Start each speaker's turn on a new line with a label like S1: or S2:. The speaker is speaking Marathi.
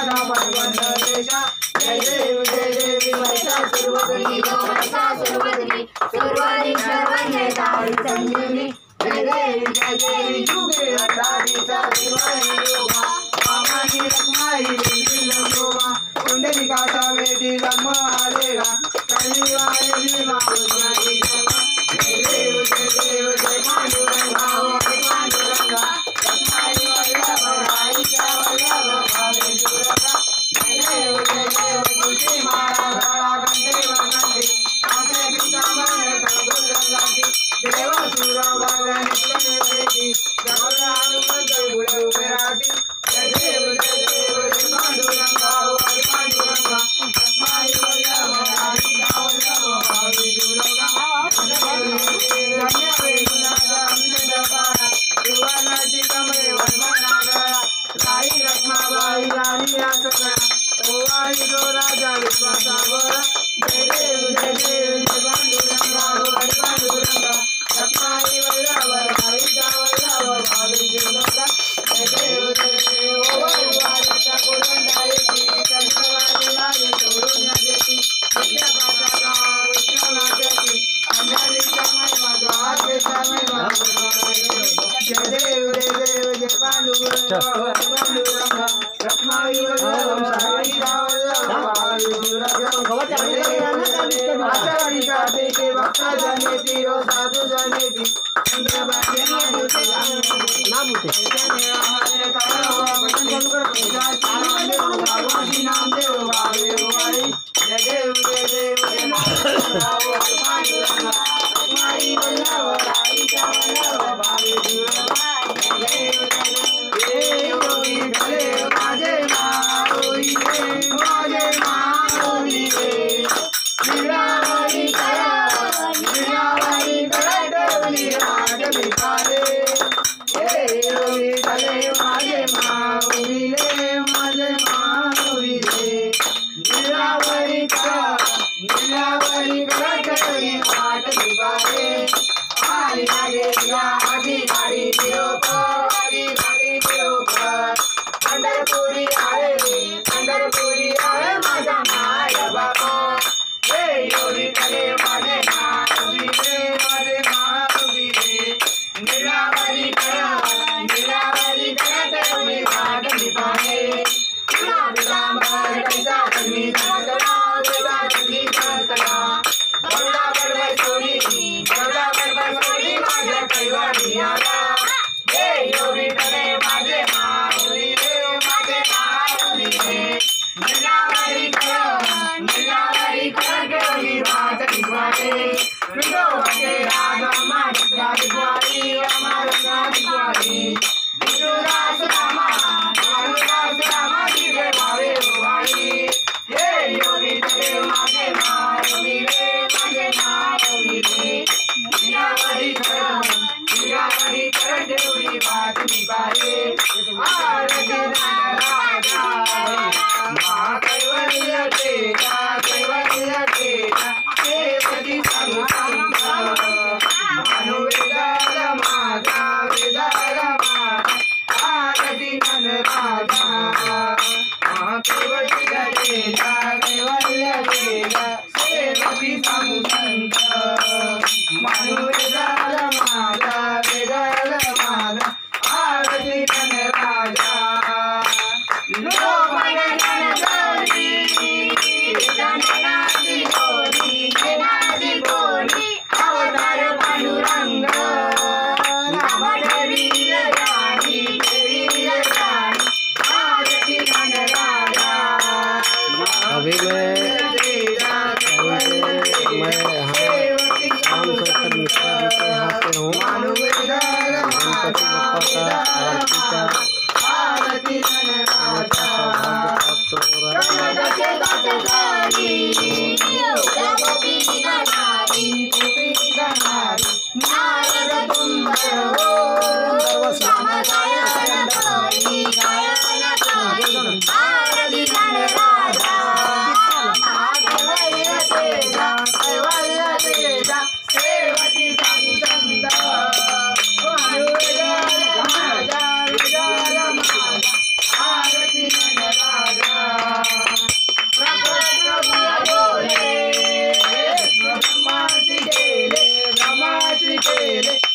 S1: राधा परवंदरेशा जय देव महिषासुरवदनी महिषासुरवदनी सर्वाधिक संजीवनी जय देवी जुगे अटारीचा शिवाय योगा मामानी रखमाई दिलंगोवा कुंडलिकाचा वेदी लम्म आलेला कलिवाई माऊली जय देव जय पांडुरंगा हो पांडुरंगा रखमाई वल्लभराईचा वल्लभ भावे दुर्गा जय देव तुझी माळा गळा गंधे वगंधे आमचे पितामह संगुलंगाती देव सुरवल निकलवेदी जगल हनुमंत गुळ उभराटी जय देव जय पांडुरंगा हो पांडुरंगा रखमाई वल्लभराईचा वल्लभ भावे दुर्गा धन्य वेदुनाचा अंजनपाळा सुवर्णाची कमळे वर्मनागळा राई रखमाबाई राणी या सकळा ओवाळी जो राजा विश्वासा बळा जय देव पांडुरंगा हो पांडुरंगा रखमाई वल्लभराईचा वल्लभ भावे दुर्गा जय देव ओवाळी वाजता कोलंडाळीची कंठवाणी लागे सोडून देती विद्या पाठाचा विष्णुनाथाची अंधारीचा महिमा द्वारकेचा महिमा जय देव जय पांडुरंगा पांडुरंगा रखमाई वल्लभराईचा वल्लभ भावे दुर्गा आचारिका देखे भक्ता जनेती हो साधु जनेती नाम देव भावे होवाई जय देव पांडुरंगा रखमाई वल्लभराईचा वल्लभ भावे दुर्गा जय योगी भले माझे माऊली रे माझे माऊली रे निरावरी करा ठेवली राज भिकारे जय योगी भले माझे माऊली रे माझे माऊली रे निरावरी करा ठेवली राज भिकारे आली लागे आधी गाडी निरोपर पंढरपुरी आहे माझा माय बाबा जय योगी भले माझे माऊली रे माझे माऊली रे निरावरी करा ठेवली राज भिकारे विलांबर कैसा कमी ससरा बरडा बडवै सोडी माझ्या कैवाडी आला जय योगी भले माझे माऊली रे माझे माऊली रे निरावरी करा ठेवली राज भिकारे विठोबाचे राजा माझ्या भिकारी अमर भिकारी विठुरास रामा दिवे भावे होवाई जय योगी भले माझे माऊली रे माझे माऊली रे निरावरी करा ठेवली राज भिकारे आरती राजा कैवल्य तेजा देवती संत वेदाल माझा आरती राजा कैवल्य तेजा सेवती संत वेदाल माझा आरती राजा अवतार पांडुरंग
S2: अभी मैं शाम शंकर मिश्रा जी के यहाँ पे हूँ। गणपति बप्पा का आरती का सौभाग्य प्राप्त हो रहा
S1: आरती केले